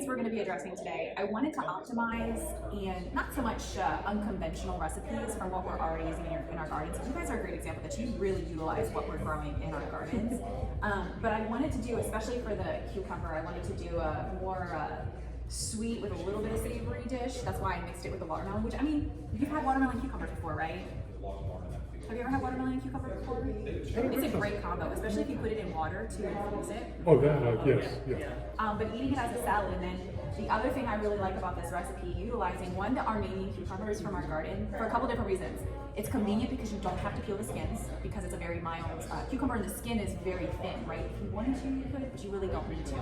things we're going to be addressing today, I wanted to optimize and not so much unconventional recipes from what we're already using in our gardens. You guys are a great example that you really utilize what we're growing in our gardens. But I wanted to do, especially for the cucumber, I wanted to do a more sweet with a little bit of savory dish. That's why I mixed it with the watermelon, which, I mean, you've had watermelon cucumbers before, right? Have you ever had watermelon and cucumber before? It's a great combo, especially if you put it in water to infuse it. Oh, that, yes, yeah. But eating it as a salad, and then the other thing I really like about this recipe, utilizing one, the Armenian cucumbers from our garden for a couple different reasons. It's convenient because you don't have to peel the skins because it's a very mild cucumber and the skin is very thin, right? If you wanted to, you could, but you really don't need to.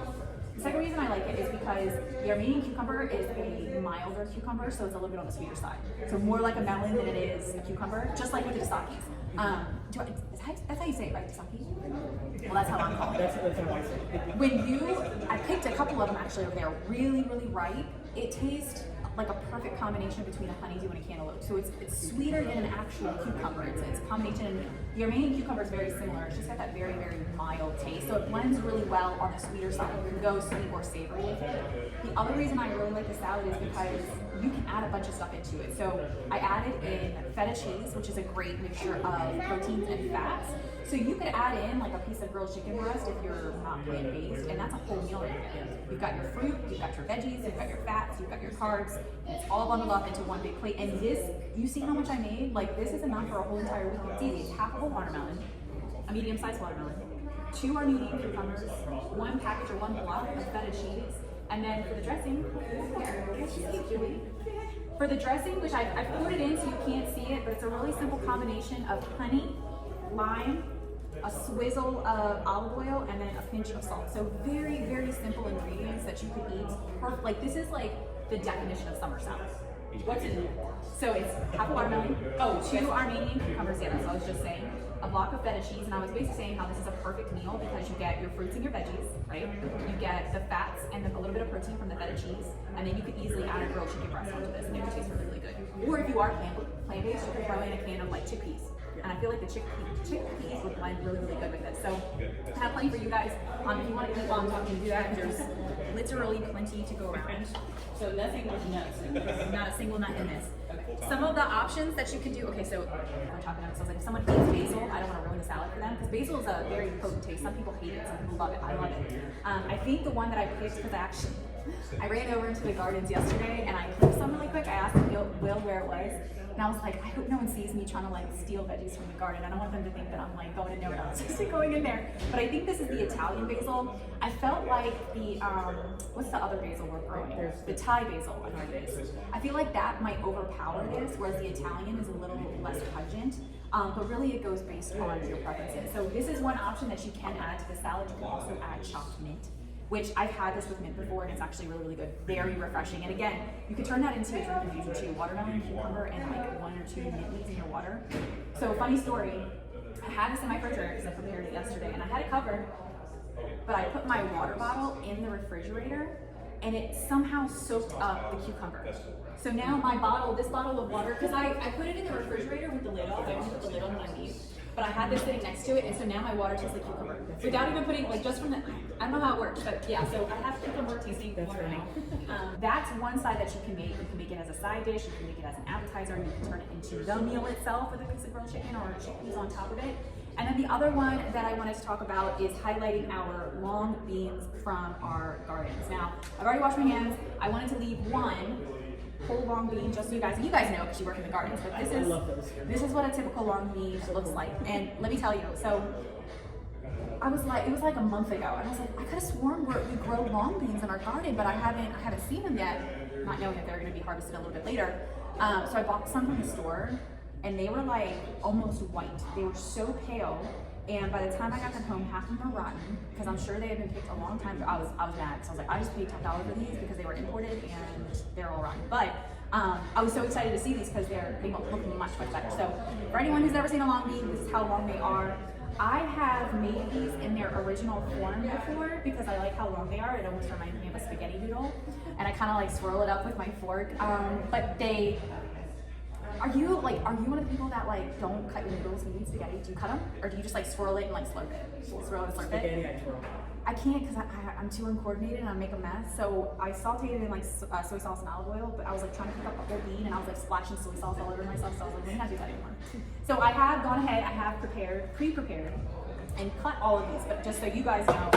The second reason I like it is because the Armenian cucumber is a milder cucumber, so it's a little bit on the sweeter side. So more like a melon than it is a cucumber, just like with the dasakis. That's how you say it, right? Dasaki? Well, that's how I'm calling it. That's how I say it. I picked a couple of them actually over there, really, really ripe. It tastes like a perfect combination between a honeydew and a cantaloupe. So it's sweeter than an actual cucumber. It's a combination. And the Armenian cucumber is very similar. It's just got that very, very mild taste. So it blends really well on the sweeter side. You can go sweet or savory with it. The other reason I really like the salad is because you can add a bunch of stuff into it. So I added in feta cheese, which is a great mixture of proteins and fats. So you could add in like a piece of grilled chicken breast if you're not plant-based, and that's a whole meal right there. You've got your fruit, you've got your veggies, you've got your fats, you've got your carbs, and it's all bundled up into one big plate. And this, you see how much I made? Like, this is enough for a whole entire week. It's easy. It's half of a watermelon, a medium-sized watermelon, 2 Armenian cucumbers, 1 package or 1 block of feta cheese, and then for the dressing, for the dressing, which I poured it in so you can't see it, but it's a really simple combination of honey, lime, a swizzle of olive oil, and then a pinch of salt. So very, very simple ingredients that you could eat. Perfect. Like, this is like the definition of summer salad. What's in it? So it's half a watermelon, 2 Armenian cucumbers, yeah, that's what I was just saying, a block of feta cheese, and I was basically saying how this is a perfect meal because you get your fruits and your veggies, right? You get the fats and then a little bit of protein from the feta cheese, and then you could easily add a grilled chicken breast onto this, and it would taste really, really good. Or if you are plant-based, you could throw in a can of like chickpeas. And I feel like the chickpeas would blend really, really good with it. So I have plenty for you guys. If you want to eat while I'm talking to do that, there's literally plenty to go around. So nothing was nuts. Not a single nut in this. Some of the options that you could do, okay, so we're talking about it, so like if someone eats basil, I don't want to ruin the salad for them, because basil is a very potent taste. Some people hate it, some people love it. I love it. I think the one that I picked, because I ran over into the gardens yesterday and I clipped some really quick. I asked Will where it was, and I was like, I hope no one sees me trying to like steal veggies from the garden. I don't want them to think that I'm like going in there without just going in there. But I think this is the Italian basil. I felt like the what's the other basil we're growing? The Thai basil, I know it is. I feel like that might overpower this, whereas the Italian is a little less pungent. But really it goes based on your preferences. So this is one option that you can add to the salad. You can also add chopped mint, which I've had this with mint before, and it's actually really, really good. Very refreshing. And again, you could turn that into a drink infusion too. Watermelon, cucumber, and like 1 or 2 mint leaves in your water. So funny story, I had this in my refrigerator because I prepared it yesterday, and I had it covered, but I put my water bottle in the refrigerator, and it somehow soaked up the cucumber. So now my bottle, this bottle of water, because I put it in the refrigerator with the lid off. I always put the lid on when I leave. But I had this sitting next to it, and so now my water tastes like cucumber. Without even putting, like, just from the, I don't know how it works, but yeah, so I have cucumber tasting water now. That's one side that you can make. You can make it as a side dish, you can make it as an appetizer, and you can turn it into the meal itself with a piece of grilled chicken or chickpeas on top of it. And then the other one that I wanted to talk about is highlighting our long beans from our gardens. Now, I've already washed my hands. I wanted to leave one whole long bean just so you guys know because you work in the gardens, but this is what a typical long bean looks like. And let me tell you, so I was like, it was like a month ago, and I was like, I could have sworn we grow long beans in our garden, but I haven't seen them yet, not knowing that they're going to be harvested a little bit later. So I bought some from the store, and they were like almost white. They were so pale. And by the time I got them home, half of them were rotten because I'm sure they had been picked a long time ago. I was mad because I was like, I just paid $10 for these because they were imported and they're all rotten. But I was so excited to see these because they look much, much better. So for anyone who's never seen a long bean, this is how long they are. I have made these in their original form before because I like how long they are. It almost reminds me of a spaghetti noodle. And I kind of like swirl it up with my fork. But they, are you one of the people that like don't cut your noodles when you eat spaghetti? Do you cut them? Or do you just like swirl it and like slurp it? Swirl it and slurp it? Spaghetti I twirl. I can't because I'm too uncoordinated and I make a mess. So I sauteed it in like soy sauce and olive oil, but I was like trying to pick up a whole bean and I was like splashing soy sauce all over myself. So I was like, let me not do that anymore. So I have gone ahead, I have pre-prepared, and cut all of these. But just so you guys know,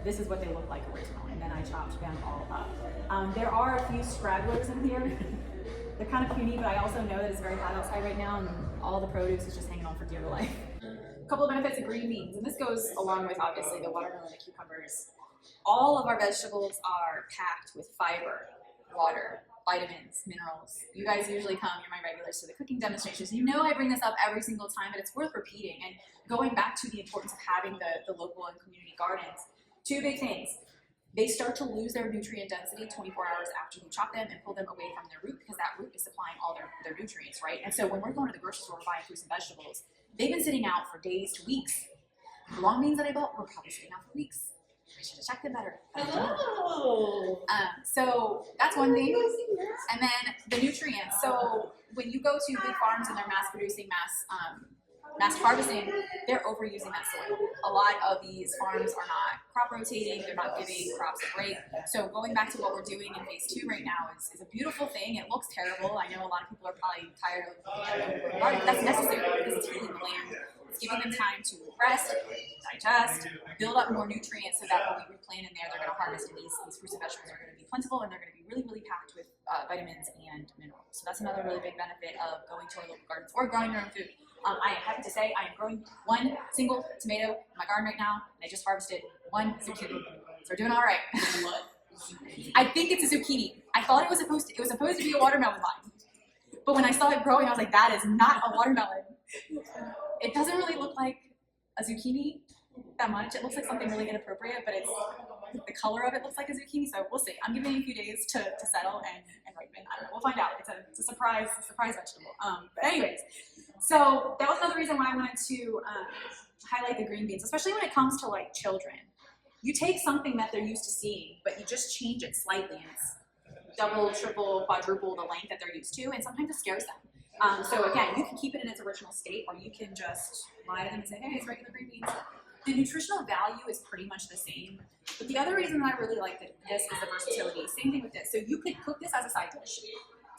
this is what they look like originally, and then I chopped them all up. There are a few stragglers in here. They're kind of puny, but I also know that it's very hot outside right now, and all the produce is just hanging on for dear life. A couple of benefits of green beans, and this goes along with obviously the watermelon and cucumbers. All of our vegetables are packed with fiber, water, vitamins, minerals. You guys usually come, you're my regulars to the cooking demonstrations. You know I bring this up every single time, but it's worth repeating. And going back to the importance of having the local and community gardens, two big things. They start to lose their nutrient density 24 hours after you chop them and pull them away from their root, because that root is supplying all their nutrients, right? And so when we're going to the grocery store buying fruits and vegetables, they've been sitting out for days to weeks. The long beans that I bought were probably sitting out for weeks. I should have checked it better. Oh. So that's one thing. And then the nutrients. So when you go to big farms and they're mass producing, mass harvesting, they're overusing that soil. A lot of these farms are not crop rotating, they're not giving crops a break. So going back to what we're doing in phase 2 right now is a beautiful thing. It looks terrible. I know a lot of people are probably tired of looking at it, but that's necessary because it's healing the land. It's giving them time to rest, digest, build up more nutrients so that when we replant in there, they're going to harvest, and these fruits and vegetables are going to be plentiful, and they're going to be really, really packed with vitamins and minerals. So that's another really big benefit of going to our local gardens or growing your own food. I am happy to say I am growing one single tomato in my garden right now, and I just harvested one zucchini. So we're doing all right. What? I think it's a zucchini. I thought it was supposed to be a watermelon vine. But when I saw it growing, I was like, that is not a watermelon. It doesn't really look like a zucchini that much. It looks like something really inappropriate, but it's the color of it looks like a zucchini. So we'll see. I'm giving it a few days to settle and ripen. I don't know. We'll find out. It's a surprise vegetable. But anyways, so that was another reason why I wanted to highlight the green beans, especially when it comes to like children. You take something that they're used to seeing, but you just change it slightly, and it's double, triple, quadruple the length that they're used to, and sometimes it scares them. So again, you can keep it in its original state, or you can just lie to them and say, hey, it's regular green beans. The nutritional value is pretty much the same, but the other reason that I really like this is the versatility. Same thing with this. So you could cook this as a side dish,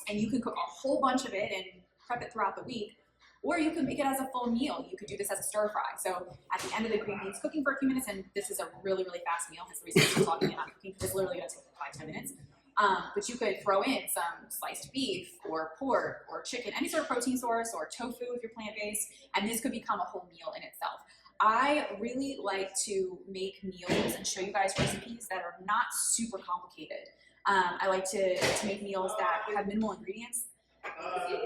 and you can cook a whole bunch of it and prep it throughout the week, or you could make it as a full meal. You could do this as a stir fry. So at the end of the green beans cooking for a few minutes, and this is a really, really fast meal. That's the reason I'm talking about cooking, because it's literally going to take 5-10 minutes. But you could throw in some sliced beef or pork or chicken, any sort of protein source, or tofu if you're plant-based, and this could become a whole meal in itself. I really like to make meals and show you guys recipes that are not super complicated. I like to make meals that have minimal ingredients.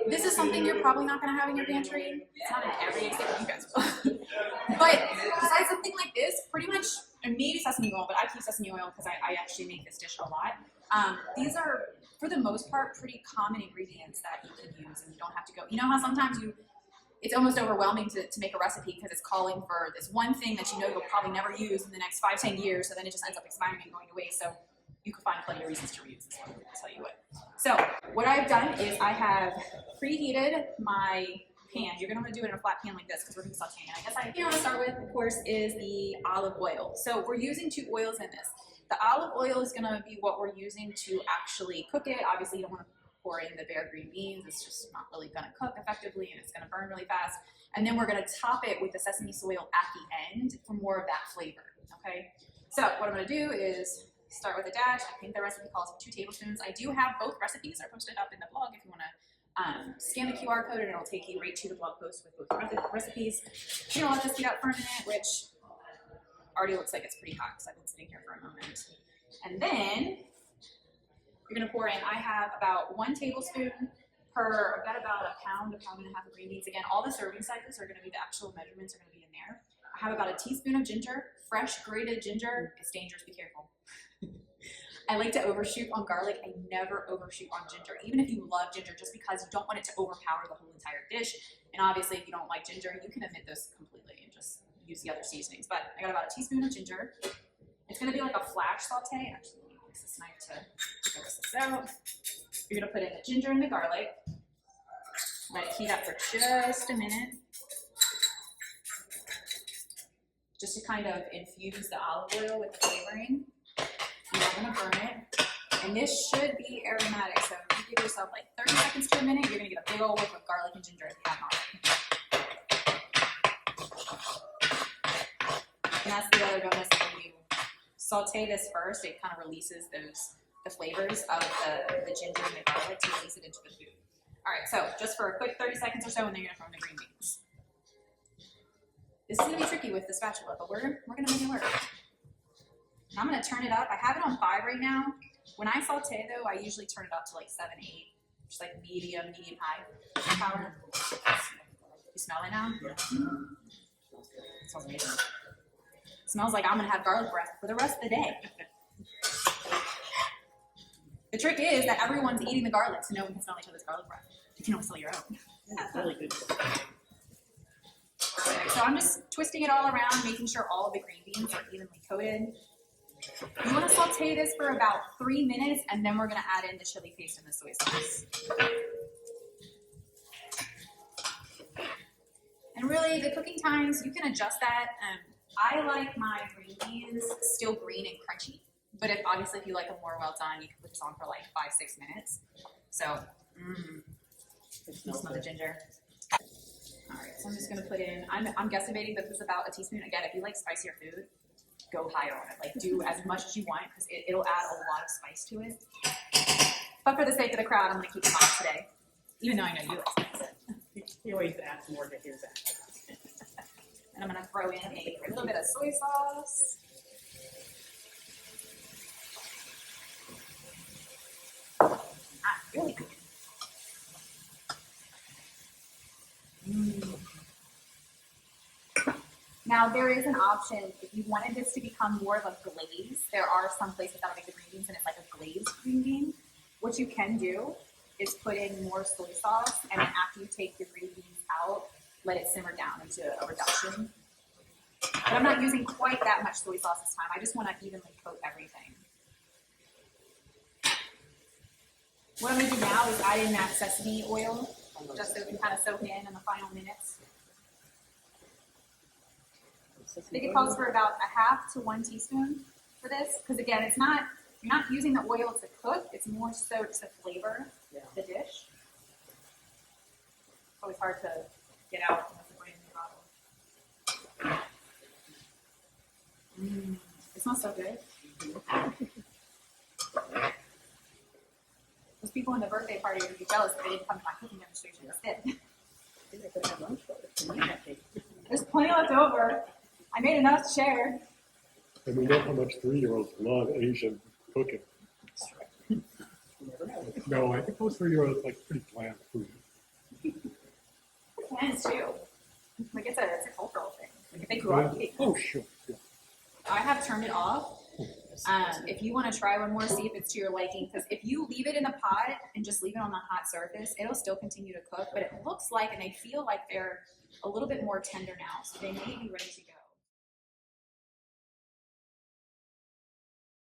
This is something you're probably not going to have in your pantry. It's not in every except you guys will. But besides something like this, pretty much, and maybe sesame oil, but I keep sesame oil because I actually make this dish a lot. These are, for the most part, pretty common ingredients that you can use, and you don't have to go. You know how sometimes it's almost overwhelming to make a recipe because it's calling for this one thing that you know you'll probably never use in the next 5-10 years, so then it just ends up expiring and going to waste. So you can find plenty of reasons to reuse this one, I'll tell you what. So what I've done is I have preheated my pan. You're going to want to do it in a flat pan like this because we're going to sauteing. And I guess I want to start with, of course, is the olive oil. So we're using 2 oils in this. The olive oil is going to be what we're using to actually cook it. Obviously, you don't want to pour in the bare green beans. It's just not really going to cook effectively, and it's going to burn really fast. And then we're going to top it with the sesame oil at the end for more of that flavor, okay? So what I'm going to do is start with a dash. I think the recipe calls for 2 tablespoons. I do have both recipes are posted up in the blog if you want to scan the QR code, and it'll take you right to the blog post with both recipes. You know, I'll just heat up for a minute, which already looks like it's pretty hot because I've been sitting here for a moment. And then you're going to pour in, I have about 1 tablespoon per, I've got about a pound and a half of green beans. Again, all the serving sizes are going to be, the actual measurements are going to be in there. I have about a teaspoon of ginger, fresh grated ginger. It's dangerous, be careful. I like to overshoot on garlic. I never overshoot on ginger, even if you love ginger, just because you don't want it to overpower the whole entire dish. And obviously, if you don't like ginger, you can omit those completely and just use the other seasonings. But I got about a teaspoon of ginger. It's going to be like a flash saute. Actually, let me use this knife to figure this out. You're going to put in the ginger and the garlic. Let it heat up for just a minute. just to kind of infuse the olive oil with the flavoring. You're not gonna burn it. And this should be aromatic, so if you give yourself like 30 seconds to a minute, you're gonna get a big old whiff of garlic and ginger if you haven't already. And that's the other bonus when you saute this first, it kind of releases the flavors of the ginger and the garlic to release it into the food. All right, so just for a quick 30 seconds or so, and then you're gonna throw in the green beans. This is gonna be tricky with the spatula, but we're gonna make it work. And I'm gonna turn it up. I have it on 5 right now. When I saute though, I usually turn it up to like 7, 8, just like medium high power. You smell it now? Yeah. It smells amazing. It smells like I'm gonna have garlic breath for the rest of the day. The trick is that everyone's eating the garlic, so no one can smell each other's garlic breath. You can only smell your own. That's really good. So I'm just twisting it all around, making sure all of the green beans are evenly coated. You want to saute this for about 3 minutes, and then we're going to add in the chili paste and the soy sauce. And really, the cooking times, you can adjust that. I like my green beans still green and crunchy, but obviously if you like them more well done, you can put this on for like 5-6 minutes. So, you smell the ginger. All right, so I'm just going to put in, I'm guesstimating that this is about a teaspoon. Again, if you like spicier food, go higher on it. Like, do as much as you want because it'll add a lot of spice to it. But for the sake of the crowd, I'm going to keep it hot today, even though I know you like spice. He always adds more to his act. And I'm going to throw in a little bit of soy sauce. Really good. Now there is an option if you wanted this to become more of a glaze. There are some places that'll make the green beans and it's like a glazed green bean. What you can do is put in more soy sauce, and then after you take the green beans out, let it simmer down into a reduction. But I'm not using quite that much soy sauce this time. I just want to evenly coat everything. What I'm going to do now is add in that sesame oil, just so it can kind of soak in the final minutes. I think it calls for about 1/2 to 1 teaspoon for this, because again, you're not using the oil to cook, it's more so to flavor the dish. It's always hard to get out unless it's right in the bottle. It smells so good. Those people in the birthday party would be jealous that they didn't come to my cooking demonstration instead. I think I could have lunch for it. There's plenty left over. I made enough to share. And we know how much 3-year-olds love Asian cooking. No, I think most 3-year-olds like pretty bland food. Cans too. Like it's a cultural thing. Like if they grew up eating. Oh, sure. Yeah. I have turned it off. If you want to try one more, see if it's to your liking. Because if you leave it in the pot and just leave it on the hot surface, it'll still continue to cook. But it looks like, and they feel like they're a little bit more tender now, so they may be ready to go.